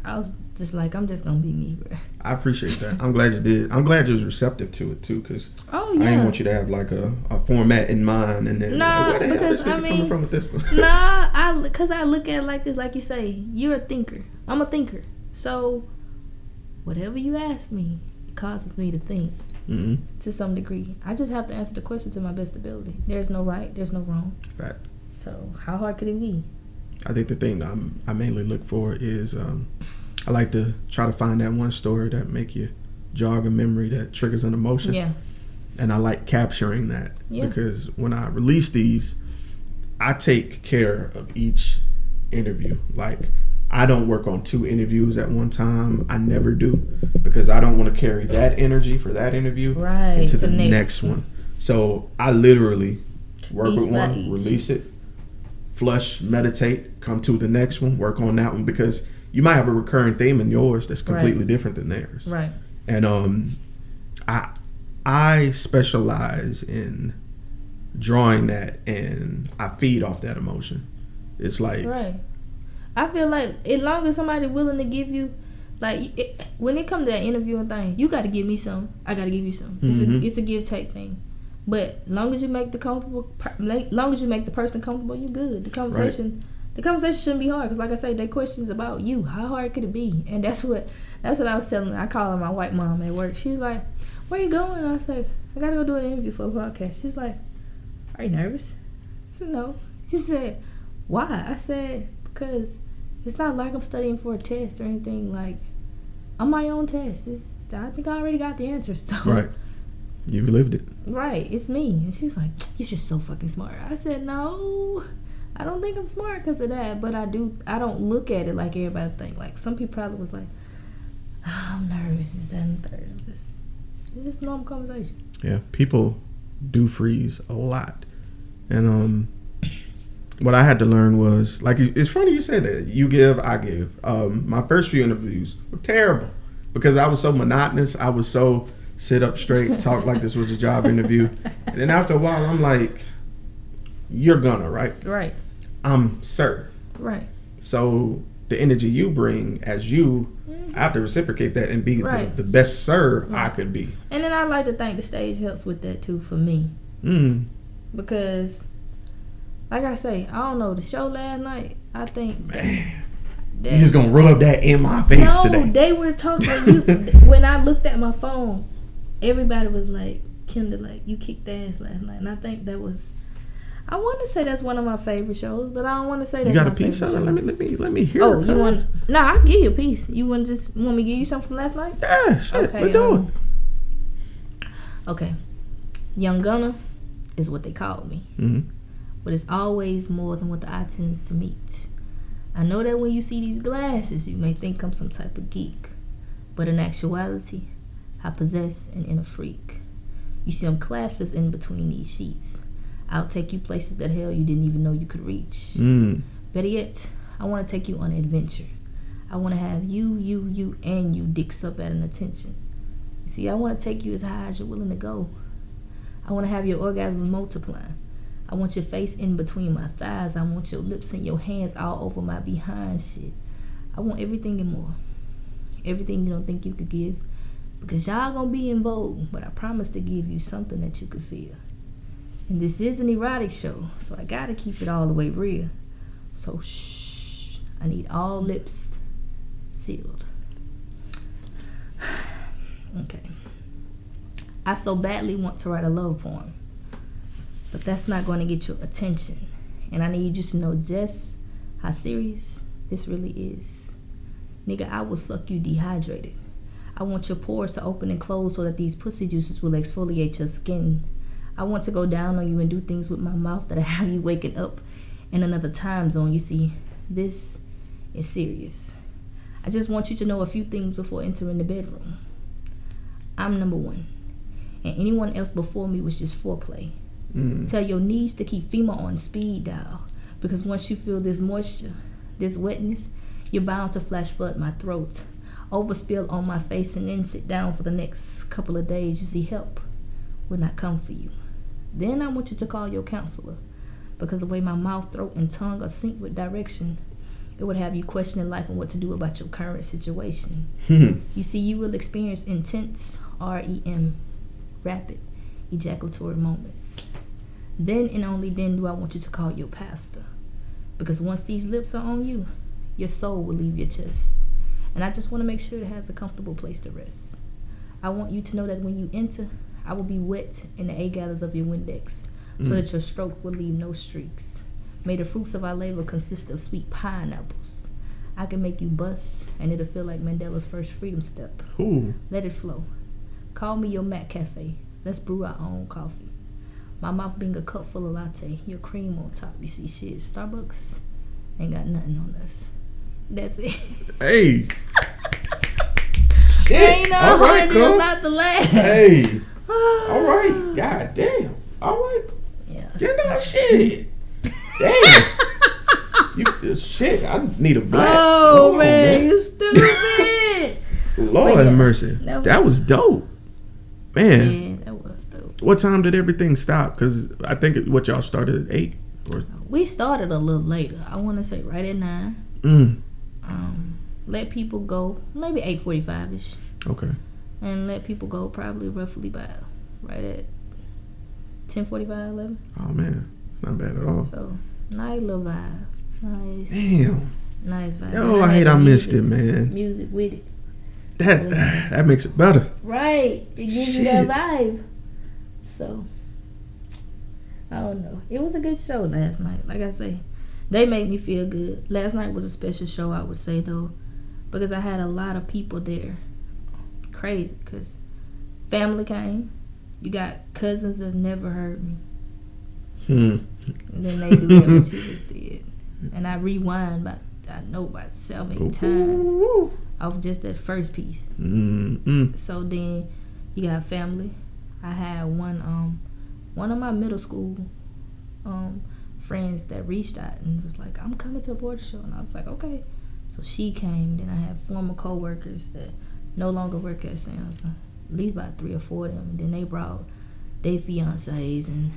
I was just like, I'm just gonna be me, bro. I appreciate that. I'm glad you did. I'm glad you was receptive to it too, because I didn't want you to have like a format in mind and then where the hell is this coming from with this one? Because I look at it like this, like you say, you're a thinker. I'm a thinker. So whatever you ask me, it causes me to think. to some degree. I just have to answer the question to my best ability. There's no right, there's no wrong. Fact. So how hard could it be? I think the thing I mainly look for is I like to try to find that one story that make you jog a memory, that triggers an emotion. Yeah. And I like capturing that because when I release these, I take care of each interview. Like, I don't work on 2 interviews at one time. I never do, because I don't want to carry that energy for that interview into the next one. So I literally work with one, release it, flush, meditate, come to the next one, work on that one, because you might have a recurring theme in yours that's completely different than theirs. Right. And I specialize in drawing that, and I feed off that emotion. It's like, right. I feel like as long as somebody willing to give you, like, when it comes to that interviewing thing, you got to give me some. I got to give you some. It's a give take thing. But long as you make long as you make the person comfortable, you're good. The conversation shouldn't be hard, because like I say, they questions about you. How hard could it be? And that's what I was telling. I call her my white mom at work. She was like, "Where you going?" I was like, "I gotta go do an interview for a podcast." She was like, "Are you nervous?" I said, "No." She said, "Why?" I said, "Because it's not like I'm studying for a test or anything. Like, I'm my own test. I think I already got the answer." So right, you've lived it. Right, it's me. And she was like, "You're just so fucking smart." I said, "No, I don't think I'm smart because of that, but I don't look at it like everybody think. Like, some people probably was like, oh, I'm nervous, this, that, and the third. It's just normal conversation." Yeah, people do freeze a lot. And what I had to learn was, like, it's funny you said that. You give, I give. My first few interviews were terrible because I was so monotonous. I was so sit up straight, talk like this was a job interview. And then after a while, I'm like, "You're gonna," right? Right. I'm sir. Right. So the energy you bring as you, I have to reciprocate that and be the best sir I could be. And then I like to think the stage helps with that too for me. Because, like I say, I don't know, the show last night, I think you just gonna rub that in my face today. No, they were talking you. When I looked at my phone, everybody was like, "Kenda, like, you kicked ass last night." And I think that was, I want to say that's one of my favorite shows, but I don't want to say that's you got my a piece of it? Let me hear. Oh, you want? No, I'll give you a piece. You want me to give you something from last night? Yeah, shit. Okay, let's do it. Okay, Young Gunner is what they call me, but it's always more than what the eye tends to meet. I know that when you see these glasses, you may think I'm some type of geek, but in actuality, I possess an inner freak. You see, I'm classless in between these sheets. I'll take you places that hell you didn't even know you could reach. Better yet, I want to take you on an adventure. I want to have you, and you dicks up at an attention. You see, I want to take you as high as you're willing to go. I want to have your orgasms multiplying. I want your face in between my thighs. I want your lips and your hands all over my behind shit. I want everything and more. Everything you don't think you could give. Because y'all gonna be in vogue, but I promise to give you something that you could feel. And this is an erotic show, so I gotta keep it all the way real. So shh, I need all lips sealed. Okay. I so badly want to write a love poem, but that's not going to get your attention. And I need you to know just how serious this really is. Nigga, I will suck you dehydrated. I want your pores to open and close so that these pussy juices will exfoliate your skin. I want to go down on you and do things with my mouth that'll have you waking up in another time zone. You see, this is serious. I just want you to know a few things before entering the bedroom. I'm number one, and anyone else before me was just foreplay. Tell your knees to keep FEMA on speed dial, because once you feel this moisture, this wetness, you're bound to flash flood my throat, overspill on my face, and then sit down for the next couple of days. You see, help will not come for you. Then I want you to call your counselor, because the way my mouth, throat, and tongue are synced with direction, it would have you questioning life and what to do about your current situation. You see, you will experience intense REM, rapid ejaculatory moments. Then and only then do I want you to call your pastor, because once these lips are on you, your soul will leave your chest. And I just want to make sure it has a comfortable place to rest. I want you to know that when you enter, I will be wet in the 8 gallons of your Windex, so that your stroke will leave no streaks. May the fruits of our labor consist of sweet pineapples. I can make you bust, and it'll feel like Mandela's first freedom step. Ooh. Let it flow. Call me your Mac Cafe. Let's brew our own coffee. My mouth being a cup full of latte, your cream on top. You see, shit, Starbucks ain't got nothing on us. That's it. Hey. Shit. Ain't no All right, girl. not the last. Hey. All right. God damn. All right. Yeah. You know, shit. Damn. Shit, I need a black. Oh, man, you stupid. Lord have mercy. That was dope. Man. Yeah, that was dope. What time did everything stop? Because I think what y'all started at 8? Or? We started a little later. I want to say right at 9. Let people go maybe 8:45ish. Okay. And let people go probably roughly by right at 10:45, 11. Oh man, it's not bad at all. So nice little vibe. Nice. Damn. Nice vibe. Yo, I hate I missed it, man. Music with it. That makes it better. Right. It gives you that vibe. So I don't know. It was a good show last night. Like I say, they made me feel good. Last night was a special show, I would say, though, because I had a lot of people there. Crazy, because family came. You got cousins that never heard me. And then they do that what you just did. And I rewind about so many times off just that first piece. So then you got family. I had one of my middle school friends that reached out and was like, I'm coming to a board show. And I was like, okay. So she came. Then I had former co-workers that no longer work at Samsung. At least about 3 or 4 of them. And then they brought their fiancés and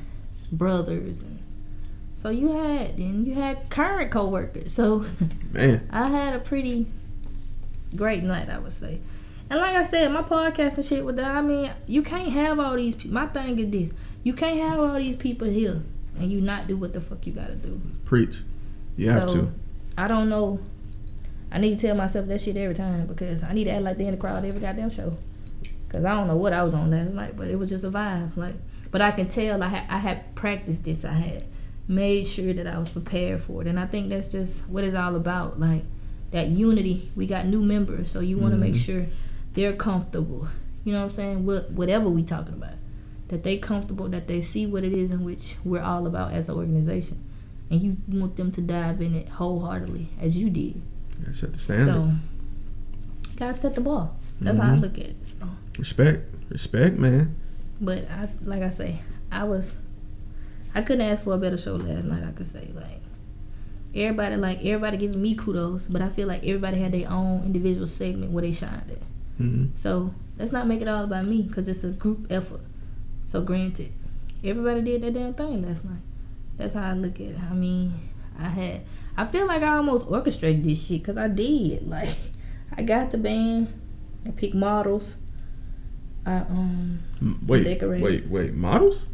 brothers. And so you had current co-workers. So man, I had a pretty great night, I would say. And like I said, my podcast and shit with that, I mean, you can't have all these people. My thing is this. You can't have all these people here and you not do what the fuck you gotta do. Preach. You have to. I don't know. I need to tell myself that shit every time because I need to act like they in the crowd every goddamn show. Because I don't know what I was on last night, but it was just a vibe. Like, but I can tell I had practiced this. I had made sure that I was prepared for it. And I think that's just what it's all about. Like, that unity. We got new members, so you want to make sure they're comfortable. You know what I'm saying? Whatever we talking about. That they comfortable, that they see what it is in which we're all about as an organization. And you want them to dive in it wholeheartedly, as you did. Yeah, set the standard. So, you gotta set the ball. That's how I look at it. So. Respect, man. But like I say, I couldn't ask for a better show last night. I could say everybody giving me kudos, but I feel like everybody had their own individual segment where they shined at. So let's not make it all about me because it's a group effort. So granted, everybody did their damn thing last night. That's how I look at it. I mean, I feel like I almost orchestrated this shit because I did. Like, I got the band, I picked models. I decorated. Wait, models?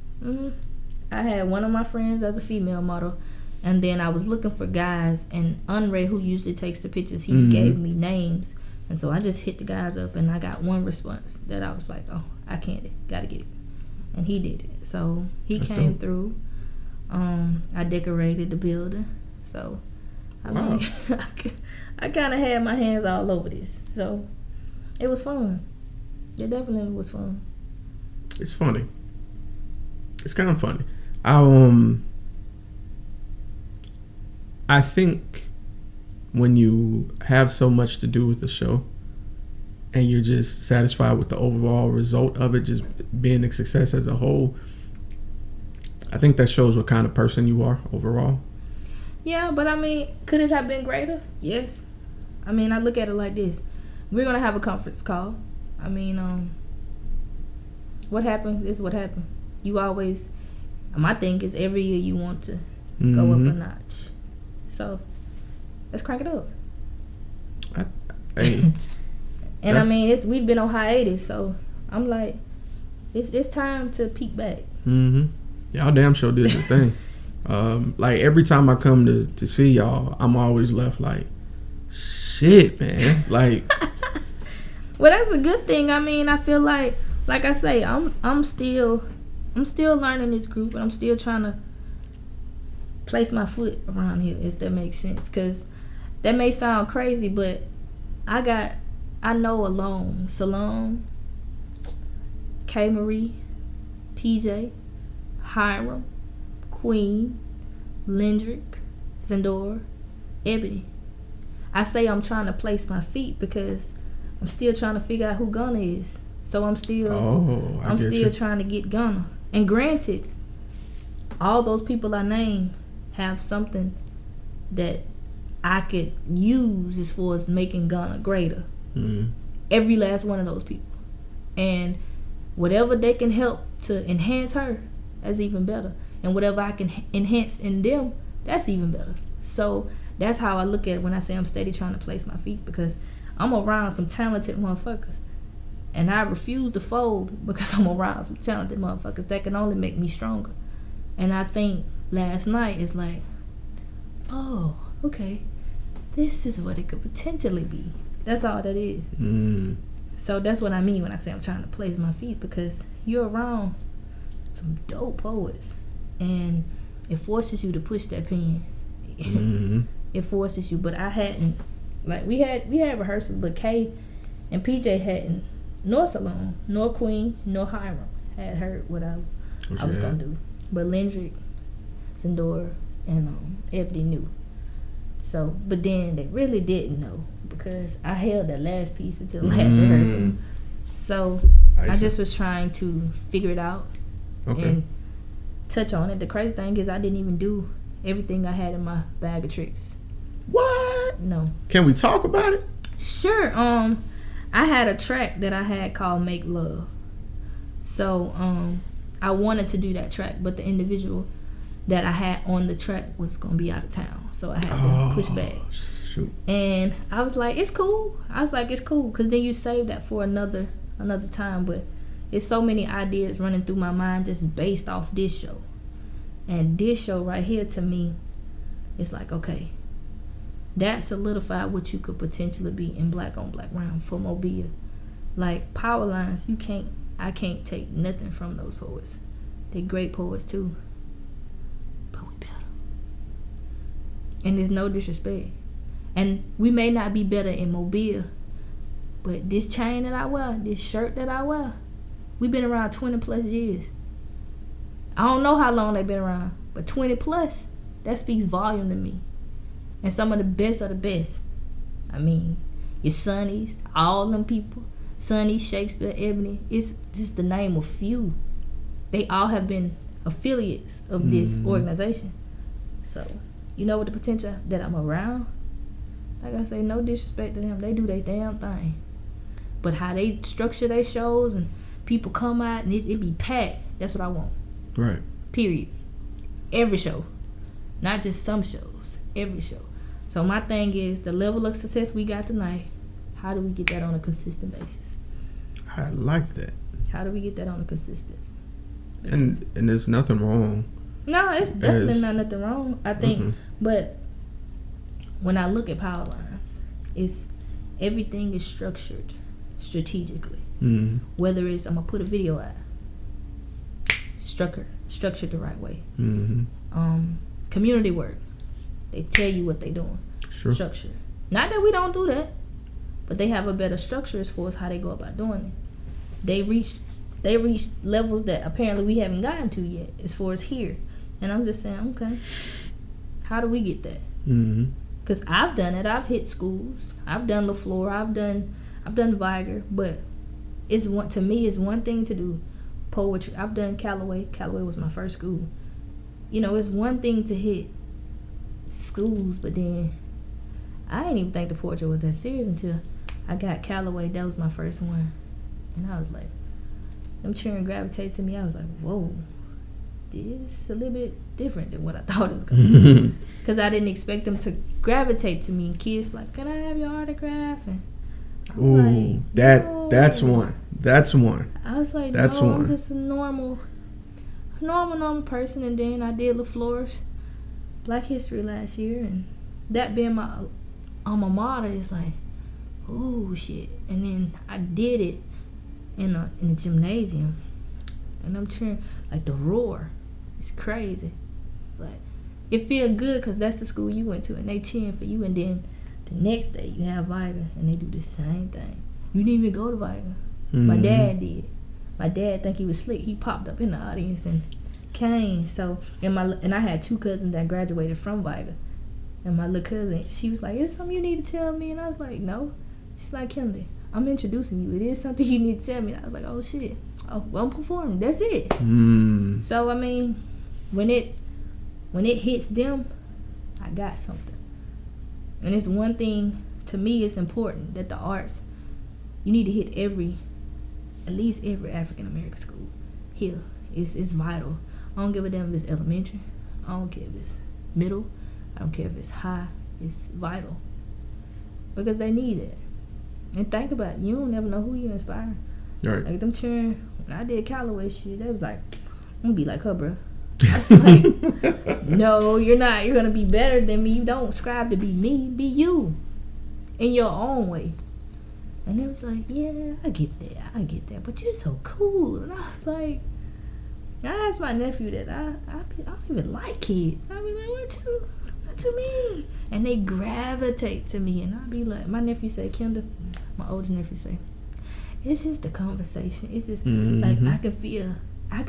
I had one of my friends as a female model, and then I was looking for guys. And Andre, who usually takes the pictures, he gave me names, and so I just hit the guys up, and I got one response that I was like, "Oh, I can't, gotta get it," and he did it. So he came through. I decorated the building, so I mean, I kind of had my hands all over this, so it was fun. It definitely was fun. It's funny. It's kind of funny. I think when you have so much to do with the show and you're just satisfied with the overall result of it just being a success as a whole, I think that shows what kind of person you are overall. Yeah, but I mean, could it have been greater? Yes. I mean, I look at it like this. We're going to have a conference call. I mean, what happens is what happened. You always, my thing is every year you want to go up a notch. So, let's crank it up. And I mean, we've been on hiatus, so I'm like, it's time to peek back. Y'all damn sure did the thing. Like every time I come to see y'all, I'm always left like, shit, man. Like, Well, that's a good thing. I mean, I feel like I say, I'm still learning this group, and I'm still trying to place my foot around here, if that makes sense. Cause that may sound crazy, but I know alone Salome, K Marie, PJ, Hiram, Queen, Lendrick, Zendora, Ebony. I say I'm trying to place my feet because I'm still trying to figure out who Gunna is. So I'm still trying to get Gunna. And granted, all those people I named have something that I could use as far as making Gunna greater. Mm-hmm. Every last one of those people. And whatever they can help to enhance her, that's even better. And whatever I can enhance in them, that's even better. So that's how I look at it when I say I'm steady trying to place my feet, because I'm around some talented motherfuckers. And I refuse to fold because I'm around some talented motherfuckers that can only make me stronger. And I think last night is like, oh, okay, this is what it could potentially be. That's all that is. Mm. So that's what I mean when I say I'm trying to place my feet, because you're around some dope poets, and it forces you to push that pen. Mm-hmm. It forces you. But I hadn't, like, we had rehearsals, but Kay and PJ hadn't, nor Salome, nor Queen, nor Hiram had heard what I was gonna do. But Lendrick, Zendora, and Ebony knew. So, but then they really didn't know, because I held that last piece until the last rehearsal. So I just was trying to figure it out and touch on it. The crazy thing is I didn't even do everything I had in my bag of tricks. What? No. Can we talk about it? Sure. I had a track that I had called Make Love. So I wanted to do that track, but the individual that I had on the track was going to be out of town. So I had to push back. Shoot. And I was like, it's cool. Because then you save that for another time. But it's so many ideas running through my mind just based off this show. And this show right here, to me, it's like, okay, that solidified what you could potentially be in Black on Black round for Mobile. Like, Power Lines, I can't take nothing from those poets. They're great poets too. But we better. And there's no disrespect. And we may not be better in Mobile, but this chain that I wear, this shirt that I wear, we've been around 20 plus years. I don't know how long they've been around, but 20 plus, that speaks volume to me. And some of the best are the best. I mean, your Sonnies, all them people, Sonny, Shakespeare, Ebony, it's just the name of few. They all have been affiliates of this organization. So, you know, with the potential that I'm around, like I say, no disrespect to them. They do their damn thing. But how they structure their shows and people come out and it be packed, that's what I want. Right. Period. Every show. Not just some shows. Every show. So my thing is, the level of success we got tonight, how do we get that on a consistent basis? I like that. How do we get that on a consistency? And there's nothing wrong. No, it's definitely not nothing wrong, I think. But when I look at Power Lines, it's everything is structured strategically. Whether it's, I'm going to put a video out, structured the right way. Community work, they tell you what they're doing. Sure. Structure. Not that we don't do that, but they have a better structure as far as how they go about doing it. They reached levels that apparently we haven't gotten to yet as far as here. And I'm just saying, okay, how do we get that? Because I've done it. I've hit schools. I've done LaFleur. I've done Viger. But to me, it's one thing to do poetry. I've done Callaway. Callaway was my first school. You know, it's one thing to hit schools, but then I didn't even think the poetry was that serious until I got Callaway. That was my first one. And I was like, them children gravitated to me. I was like, whoa, this is a little bit different than what I thought it was going to be. Because I didn't expect them to gravitate to me. And kids like, can I have your autograph? And I'm like, that's one. I was like, that's no, one. I'm just a normal person. And then I did LaFleur's Black History last year, and that being my alma mater is like, ooh, shit. And then I did it in the gymnasium. And I'm cheering, like, the roar. It's crazy. Like, it feel good because that's the school you went to, and they cheering for you. And then the next day, you have Viga, and they do the same thing. You didn't even go to Viga. My dad did. My dad think he was slick. He popped up in the audience and came. So, and I had 2 cousins that graduated from Viga. And my little cousin, she was like, "Is something you need to tell me?" And I was like, "No." She's like, "Kenda, I'm introducing you. It is something you need to tell me." And I was like, "Oh shit. Oh, well, I'm performing. That's it." So I mean, when it hits them, I got something. And it's one thing, to me, it's important that the arts, you need to hit at least every African American school here. It's vital. I don't give a damn if it's elementary. I don't care if it's middle. I don't care if it's high. It's vital. Because they need it. And think about it. You don't never know who you inspire. Right. Like them cheering, when I did Callaway shit, they was like, I'm going to be like her, bro. I was like, no, you're not. You're going to be better than me. You don't strive to be me. Be you. In your own way. And they was like, yeah, I get that. But you're so cool. And I was like, I asked my nephew that I don't even like kids. I be like, what you mean? And they gravitate to me, and I be like, my nephew said, Kenda, my oldest nephew say, it's just the conversation. It's just like I can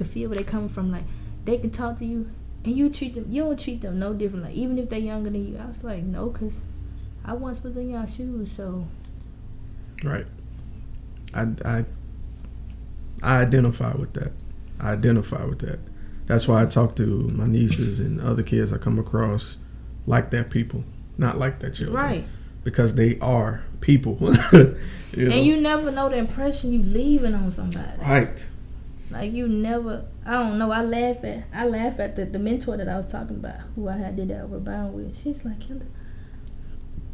feel where they coming from. Like they can talk to you, and you don't treat them no different. Like even if they younger than you. I was like, no, cause I once was in y'all shoes, so. Right. I identify with that. That's why I talk to my nieces and other kids I come across like that people, not like that children. Right. Because they are people. You never know the impression you leaving on somebody. Right. Like you never, I don't know, I laugh at the mentor that I was talking about, who I had did that over bound with. She's like, Kenda,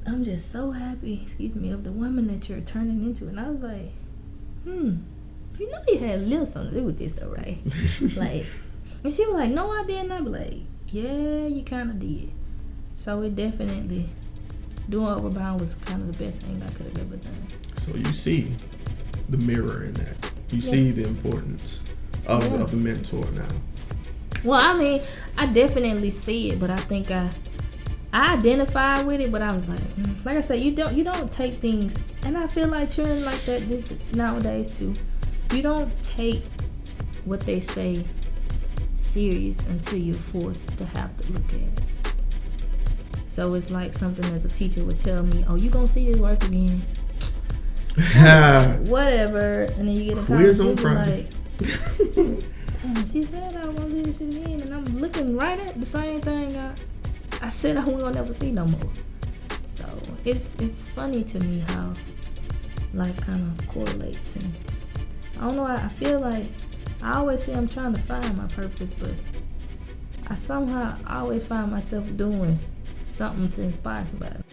I'm just so happy, of the woman that you're turning into. And I was like, you know you had a little something to do with this though, right? Like, and she was like, no, I didn't. I was like, yeah, you kind of did. So it definitely, doing Overbound was kind of the best thing I could have ever done. So you see the mirror in that. You see the importance of a mentor now. Well, I mean, I definitely see it, but I think I identify with it, but I was like I said, you don't take things, and I feel like children like that this nowadays too. You don't take what they say serious until you're forced to have to look at it. So it's like something as a teacher would tell me, "Oh, you gonna see this work again?" Whatever, and then you get a quiz on Friday. Like, damn, she said I won't do this shit again, and I'm looking right at the same thing I said I won't never see no more. So it's funny to me how life kind of correlates, and I don't know. I feel like I always say I'm trying to find my purpose, but I always find myself doing something to inspire somebody.